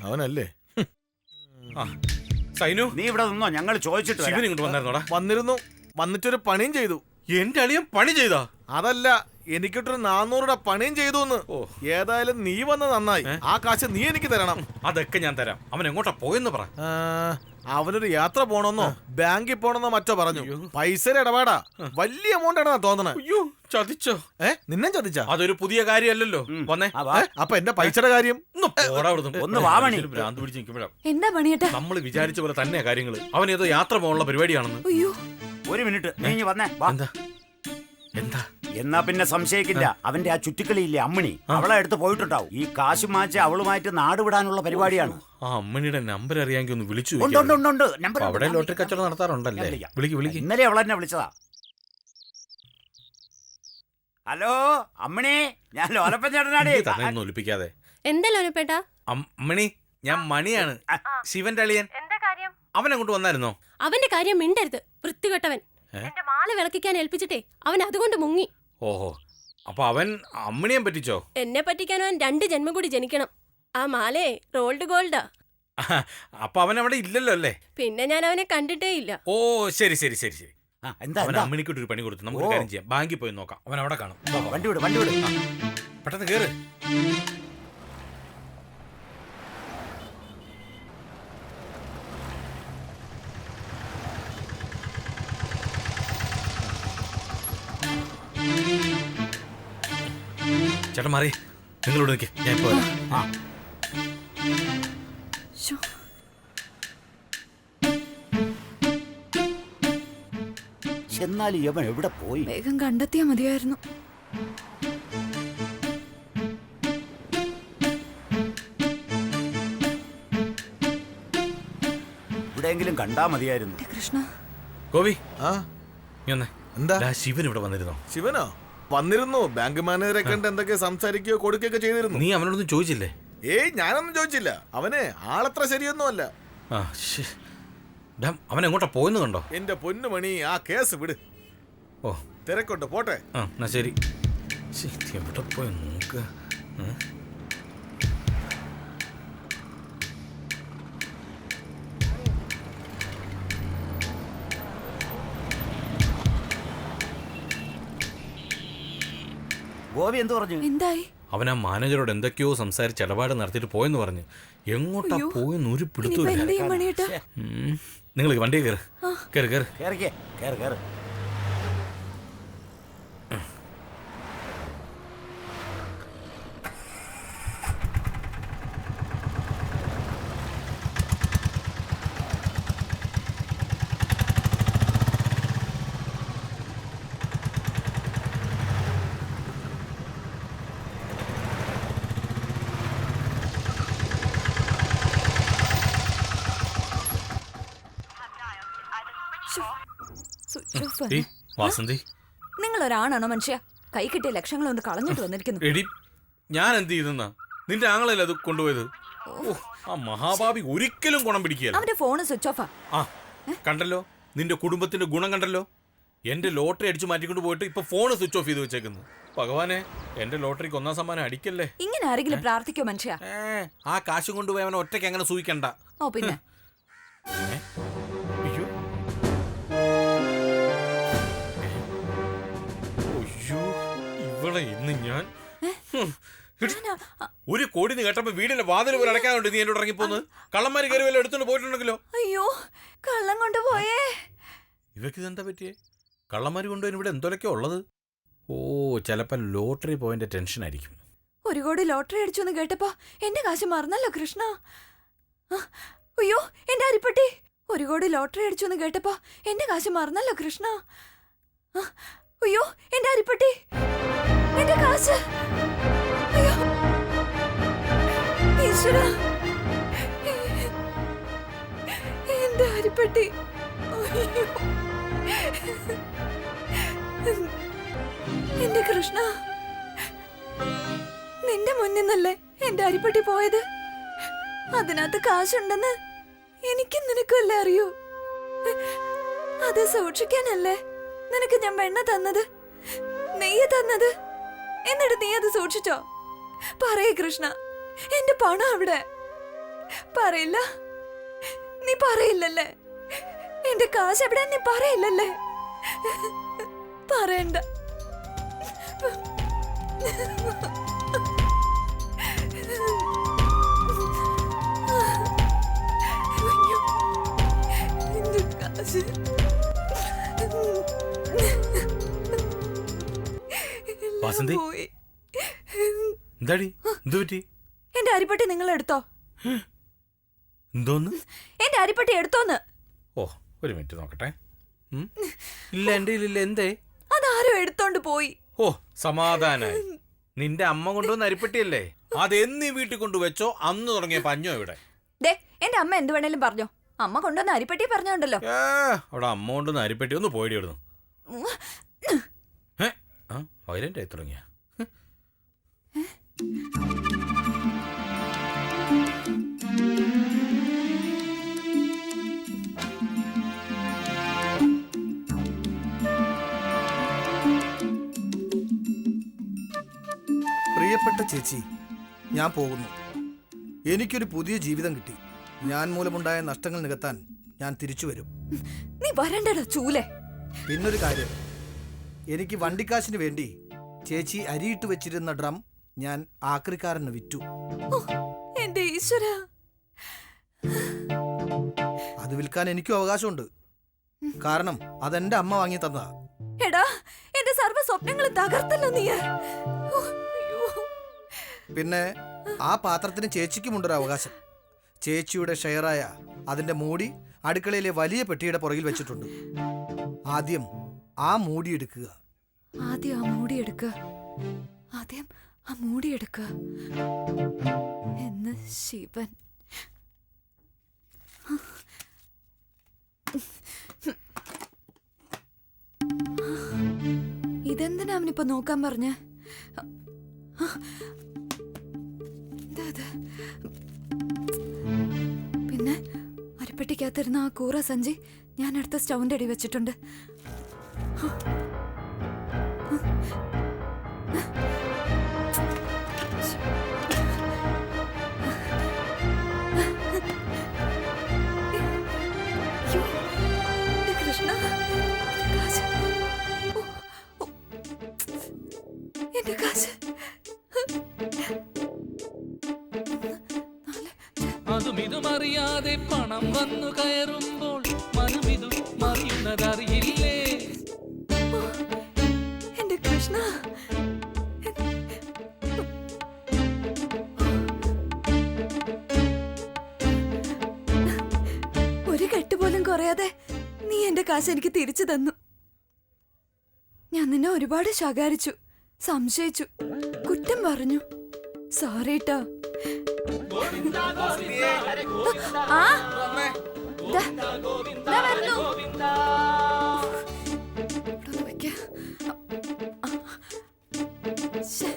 അവനല്ലേ? സൈനു, നീ ഇവിടെ നിന്നോ, ഞങ്ങൾ ചോദിച്ചിട്ട് ശിവൻ ഇങ്ങോട്ട് വന്നായിരുന്നോടാ? വന്നിരുന്നു, വന്നിട്ടൊരു പണിയും ചെയ്തു. എന്റെ അളിയൻ പണി ചെയ്താ? അതല്ല, എനിക്കിട്ടൊരു 400 പണിയും ചെയ്തു. ഏതായാലും നീ വന്ന് നന്നായി. ആ കാശ് നീ എനിക്ക് തരണം. അതൊക്കെ ഞാൻ തരാം. അവൻ എങ്ങോട്ടാ പോയെന്ന് പറ. അവനൊരു യാത്ര പോണെന്നോ ബാങ്കിൽ പോണെന്നോ മറ്റോ പറഞ്ഞു. പൈസയുടെ ഇടപാടാ, വലിയ എമൗണ്ട് ആണെന്നാ തോന്നണേ. അയ്യോ, ചതിച്ചോ? നിന്നെ ചതിച്ചാ? അതൊരു പുതിയ കാര്യമല്ലല്ലോ. വന്നേ. അപ്പൊ എന്റെ പൈസയുടെ കാര്യം ഭ്രാന്ത് പിടിച്ച് നിൽക്കുമ്പോഴാ എന്താ പണിയേട്ടാ? നമ്മൾ വിചാരിച്ച പോലെ തന്നെയാ കാര്യങ്ങള്. അവൻ ഏതോ യാത്ര പോകാനുള്ള പരിപാടിയാണെന്ന്. അയ്യോ, ഒരു മിനിറ്റ്, നീ വന്നേ. എന്താ എന്താ? എന്നാ പിന്നെ സംശയിക്കില്ല. അവന്റെ ആ ചുറ്റിക്കളിയില്ലേ അമ്മണി, അവളെ എടുത്ത് പോയിട്ടുണ്ടാവും. ഈ കാശ് മാറ്റി അവളുമായിട്ട് നാട് വിടാനുള്ള പരിപാടിയാണ്. ആ അമ്മണിയുടെ നമ്പർ അറിയാമെങ്കിൽ ഒന്ന് വിളിച്ചു. അവിടെ ലോട്ടറി കച്ചവടം നടത്താറുണ്ടല്ലേ? വിളിക്ക്. ഇന്നലെ അവളെന്നെ വിളിച്ചതാ. ഹലോ അമ്മണി, ഞാൻ ലോലപ്പൻ ചേട്ടനാടേ. തന്നെ ഒലിപ്പിക്കാതെ. എന്താ ലോലപ്പേട്ടാ? അമ്മണി, ഞാൻ മണിയാണ്, ശിവന്റെ അളിയൻ. അവൻ അങ്ങോട്ട് വന്നായിരുന്നോ? അവന്റെ കാര്യം മിണ്ടരുത്, വൃത്തികെട്ടവൻ. എന്റെ മാല വിളക്കിക്കാൻ ഏൽപ്പിച്ചിട്ടേ അവൻ അതുകൊണ്ട് മുങ്ങി. ഓഹോ, അപ്പൊ അവൻ അമ്മണിയെ പറ്റിച്ചോ? എന്നെ പറ്റിക്കാൻ അവൻ 2 ജന്മം കൂടി ജനിക്കണം. ആ മാലേ റോൾഡ് ഗോൾഡാ. അപ്പൊ അവൻ അവിടെ ഇല്ലല്ലോ അല്ലേ? പിന്നെ ഞാൻ അവനെ കണ്ടിട്ടേ ഇല്ല. ഓ ശരി. എന്താ അമ്മണിക്കൊരു പണി കൊടുത്തു. നമുക്ക് കാര്യം ചെയ്യാം, ബാങ്കിൽ പോയി നോക്കാം. അവൻ അവിടെ കാണും. വണ്ടി വിട്. പെട്ടെന്ന് കേറ്. ചേട്ടൻ മാറി, നിങ്ങളോട് നിൽക്കേ, ഞാൻ ഇപ്പൊ വരാം. എന്നാലും ഇവൻ എവിടെ പോയി? വേഗം കണ്ടെത്തിയാ മതിയായിരുന്നു. എവിടെയെങ്കിലും കണ്ടാ മതിയായിരുന്നു. കൃഷ്ണ, ഗോപി, എന്താ? ശിവൻ ഇവിടെ വന്നിരുന്നോ? ശിവനോ? വന്നിരുന്നു. ബാങ്ക് മാനേജറെ കണ്ട് എന്തൊക്കെ സംസാരിക്കുകയോ കൊടുക്കുകയൊക്കെ ചെയ്തിരുന്നു. നീ അവനോടൊന്നും ചോദിച്ചില്ലേ? ഞാനൊന്നും ചോദിച്ചില്ല. അവനെ ആളത്ര ശരിയൊന്നും അല്ല. അവൻ എങ്ങോട്ടാ പോയെന്ന് കണ്ടോ? എന്റെ പൊന്നുമണി, ആ കേസ് വിട്. ഓ, തിരക്കുണ്ട്, പോട്ടെ. എന്നാ ശരി. എവിടെ പോയി നോക്ക്. ഗോപി എന്ത് പറഞ്ഞു? എന്തായി? അവൻ ആ മാനേജറോട് എന്തൊക്കെയോ സംസാരിച്ച് ഇടപാട് നടത്തിയിട്ട് പോയെന്ന് പറഞ്ഞു. എങ്ങോട്ടാ പോയെന്ന് ഒരു പിടുത്തമില്ല. നിങ്ങൾ വണ്ടി കയറ്. വാസന്തി, നിങ്ങൾ ഒരാണാണോ മനുഷ്യ? കൈ കിട്ടിയ ലക്ഷങ്ങൾ കൊണ്ട് കളഞ്ഞിട്ട് വന്നിരിക്കുന്നു. എടി, ഞാൻ എന്ത് ചെയ്തെന്നാ? നിന്റെ ആങ്ങളല്ലേ അത് കൊണ്ടുപോയത്? ആ മഹാഭാവി ഒരിക്കലും ഗുണം പിടിക്കുക. അവന്റെ ഫോൺ സ്വിച്ച് ഓഫാ. കണ്ടല്ലോ, നിന്റെ കുടുംബത്തിന്റെ ഗുണം കണ്ടല്ലോ. എന്റെ ലോട്ടറി അടിച്ചു മാറ്റിക്കൊണ്ട് പോയിട്ട് ഇപ്പൊ ഫോൺ സ്വിച്ച് ഓഫ് ചെയ്ത് വെച്ചേക്കുന്നു. ഭഗവാനെ, എന്റെ ലോട്ടറിക്ക് 1ാം സമ്മാനം അടിക്കല്ലേ. ഇങ്ങനെ ആരെങ്കിലും പ്രാർത്ഥിക്കോ മനുഷ്യ? ആ കാശും കൊണ്ടുപോയി അവനെ ഒറ്റയ്ക്ക് അങ്ങനെ സൂഹിക്കണ്ട. ഓ പിന്നെ ഇവളെ ഇന്ന് ഞാൻ 1 കോടി കേട്ടപ്പോ വീടിന്റെ വാതിൽ പോലെ അടയ്ക്കാനുണ്ട്. നീ എന്നോട് ഇറങ്ങിപ്പോന്ന് കള്ളന്മാര് കയറി വല്ല എടുത്തോണ്ട് പോയിട്ടുണ്ടെങ്കിലോ? അയ്യോ, കള്ളം കൊണ്ടുപോയേ. ഇവക്ക് ഇതെന്താ പറ്റിയേ? കള്ളന്മാര് കൊണ്ടുപോയി ഇവിടെ എന്തൊക്കെയാ ഉള്ളത്? ഓ, ചിലപ്പോ ലോട്ടറി പോയിന്റെ ടെൻഷൻ ആയിരിക്കും. 1 കോടി ലോട്ടറി അടിച്ചു എന്ന് കേട്ടപ്പോ എന്റെ കാശ് മറന്നല്ലോ കൃഷ്ണ. അയ്യോ, എന്റെ അരിപ്പട്ടി. 1 കോടി ലോട്ടറി അടിച്ചു എന്ന് കേട്ടപ്പോ എന്റെ കാശ് മറന്നല്ലോ കൃഷ്ണ. അയ്യോ, എന്റെ അരിപ്പട്ടി, എന്റെ കാശ്. അയ്യോ ഈശ്വര, എന്റെ അരിപ്പട്ടി. എന്റെ കൃഷ്ണ, നിന്റെ മുന്നിൽ നിന്നല്ലേ എന്റെ അരിപ്പട്ടി പോയത്? അതിനകത്ത് കാശുണ്ടെന്ന് എനിക്കും നിനക്കും അല്ലേ അറിയൂ? അത് സൂക്ഷിക്കാനല്ലേ നിനക്ക് ഞാൻ വെണ്ണ തന്നത്, നെയ്യ് തന്നത്? എന്നിട്ട് നീ അത് സൂക്ഷിച്ചോ? പറയേ കൃഷ്ണ, എന്റെ പണം അവിടെ. പറയില്ല, നീ പറയില്ലല്ലേ? എന്റെ കാശ് എവിടെ നീ പറയില്ലല്ലേ? പറയണ്ട. അയ്യോ, എന്റെ കാശ് വാസന്തി, പോയി. എന്താടി എന്തു പറ്റി? എന്റെ അരിപ്പട്ടി നിങ്ങൾ എടുത്തോ? എന്തോന്ന്? എന്റെ അരിപ്പട്ടി എടുത്തോന്ന്. ഓ, ഒരു മിനിറ്റ് നോക്കട്ടെ. ഇല്ല, എന്റെ ഇല്ല. എന്തേ? അതാരോ എടുത്തോണ്ട് പോയി. ഓ, സമാധാനായി. നിന്റെ അമ്മ കൊണ്ടുവന്ന അരിപ്പെട്ടിയല്ലേ? അതെന്നീ വീട്ടിൽ കൊണ്ടുവച്ചോ അന്ന് തുടങ്ങിയ പഞ്ഞോ ഇവിടെ. ദേ, എന്റെ അമ്മ എന്ത് വേണേലും പറഞ്ഞോ. അമ്മ കൊണ്ടുവന്ന അരിപ്പട്ടി പറഞ്ഞോണ്ടല്ലോ. അവിടെ അമ്മ കൊണ്ടുവന്ന അരിപ്പെട്ടി ഒന്ന് പോയിടി ഇടുന്നു. വയലന്റ് ആയി തുടങ്ങിയ. പ്രിയപ്പെട്ട ചേച്ചി, ഞാൻ പോകുന്നു. എനിക്കൊരു പുതിയ ജീവിതം കിട്ടി. ഞാൻ മൂലമുണ്ടായ നഷ്ടങ്ങൾ നികത്താൻ ഞാൻ തിരിച്ചു വരും. നീ വരണ്ടടാ ചൂലേ. പിന്നൊരു കാര്യം, എനിക്ക് വണ്ടിക്കാശിന് വേണ്ടി ചേച്ചി അരിയിട്ട് വെച്ചിരുന്ന ഡ്രം ഞാൻ ആക്രിക്കാരന് വിറ്റു. ഓ, എന്റെ ഈശ്വര. അത് വിൽക്കാൻ എനിക്കും അവകാശമുണ്ട്. കാരണം അതെന്റെ അമ്മ വാങ്ങി തന്നതാ. എടാ, എന്റെ സർവ്വ സ്വപ്നങ്ങളും തകർത്തല്ലോ നീ. ഓ, അയ്യോ. പിന്നെ ആ പാത്രത്തിന് ചേച്ചിക്കുമുണ്ടൊരു അവകാശം. ചേച്ചിയുടെ ഷെയറായ അതിന്റെ മൂടി അടുക്കളയിലെ വലിയ പെട്ടിയുടെ പുറകിൽ വെച്ചിട്ടുണ്ട്. ആദ്യം ആ മൂടി എടുക്കുക. ആദ്യം ആ മൂടിയെടുക്കുക. ആദ്യം ആ മൂടിയെടുക്കുക എന്ന് ശിവൻ. ഇതെന്തിനാ അവനിപ്പോ നോക്കാൻ പറഞ്ഞ? പിന്നെ അരിപ്പെട്ടിക്കകത്തിരുന്ന ആ കൂറ സഞ്ചി ഞാൻ അടുത്ത സ്റ്റൗവിന്റെ അടി വെച്ചിട്ടുണ്ട്. കൃഷ്ണ, എന്റെ കാശ്. അതുമിതുമറിയാതെ പണം വന്നു കയറുമ്പോൾ മനമിതു മറിയുന്നതറിയില്ലേ? എന്റെ കൃഷ്ണ, ഒരു കെട്ടുപോലും കുറയാതെ നീ എന്റെ കാശ് എനിക്ക് തിരിച്ചു തന്നു. ഞാൻ നിന്നെ ഒരുപാട് ശകാരിച്ചു, സംശയിച്ചു, കുറ്റം പറഞ്ഞു. സോറി ട്ടോ. ആ, ദാ, ദാ വരുന്നു. ഇവിടൊന്ന് വെക്ക്. ശ്ശെ.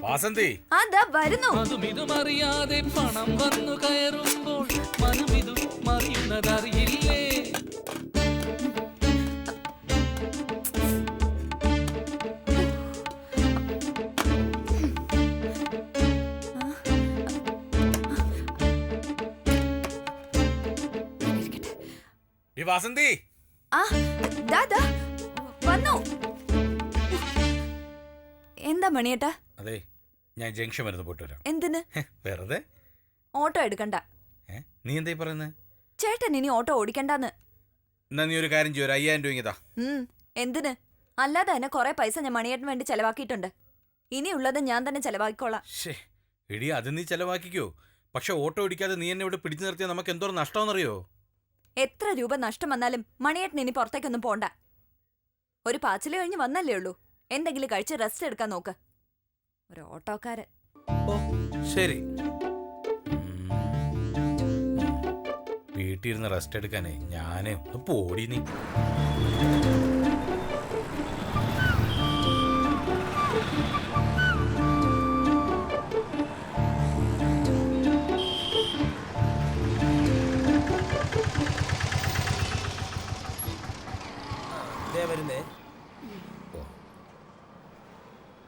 വാസന്തി, ആ, ദാ വരുന്നു. അതുമിതുമറിയാതെ പണം വന്നു കയറുമ്പോൾ മനമിതു മറിയുന്നതറിയില്ലേ? ഈ വാസന്തി. ആ, ദാ, ദാ, വന്നു. എന്താ മണിയേട്ടാ? അതെ, ഞാൻ ജംഗ്ഷൻ വരുന്ന പോയിട്ട് വരാം. എന്തിന്? വെറുതെ. ഓട്ടോ എടുക്കണ്ട. നീ എന്തായി പറയുന്നത്? ചേട്ടൻ ഇനി ഓട്ടോ ഓടിക്കണ്ടെന്ന്. എന്നാ നീ ഒരു കാര്യം ചെയ്യും, 5000 രൂപ ഇതാ. എന്തിന്? അല്ലാതെ തന്നെ കുറെ പൈസ ഞാൻ മണിയേട്ടന് വേണ്ടി ചെലവാക്കിയിട്ടുണ്ട്. ഇനിയുള്ളത് ഞാൻ തന്നെ ചെലവാക്കിക്കോളാം. എടി, അത് നീ ചെലവാക്കിക്കോ. പക്ഷെ ഓട്ടോ ഓടിക്കാതെ നീ എന്നെ ഇവിടെ പിടിച്ചു നിർത്തിയാൽ നമുക്ക് എന്തോരം നഷ്ടമെന്നറിയോ? എത്ര രൂപ നഷ്ടം വന്നാലും മണിയേട്ടൻ ഇനി പുറത്തേക്കൊന്നും പോണ്ട. ഒരു പാച്ചില് കഴിഞ്ഞ് വന്നല്ലേ ഉള്ളൂ. എന്തെങ്കിലും കഴിച്ച് റെസ്റ്റ് എടുക്കാൻ നോക്ക്. ഒരു ഓട്ടോക്കാരൻ. ഓ, ശരി. വീട്ടിലിരുന്ന് റെസ്റ്റ് എടുക്കാനേ ഞാനേ ഒന്ന് പോടി നീ.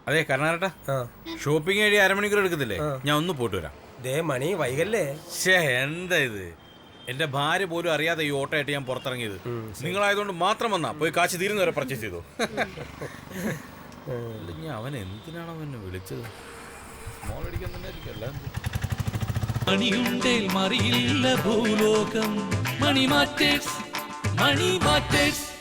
അതെ, കർണാടക ഷോപ്പിംഗ് കഴിയ 1/2 മണിക്കൂർ എടുക്കത്തില്ലേ? ഞാൻ ഒന്ന് പോയിട്ട് വരാം. ദേ മണി വൈകല്ലേ? ഷേ എന്താ ഇത്? എന്റെ ഭാര്യ പോലും അറിയാതെ ഈ ഓട്ടോയായിട്ട് ഞാൻ പുറത്തിറങ്ങിയത്. നിങ്ങളായതുകൊണ്ട് മാത്രം വന്നാ പോയി കാശ് തീരുന്നവരെ പർച്ചേസ് ചെയ്തോ. അല്ലെങ്കിൽ അവൻ എന്തിനാണ് അവനെ വിളിച്ചത്? മോളടിക്കാൻ തന്നെ ആയിരിക്കും. അല്ല മണിയുണ്ടേൽ മറിയില്ല ഭൂലോകം. Money matters, money matters.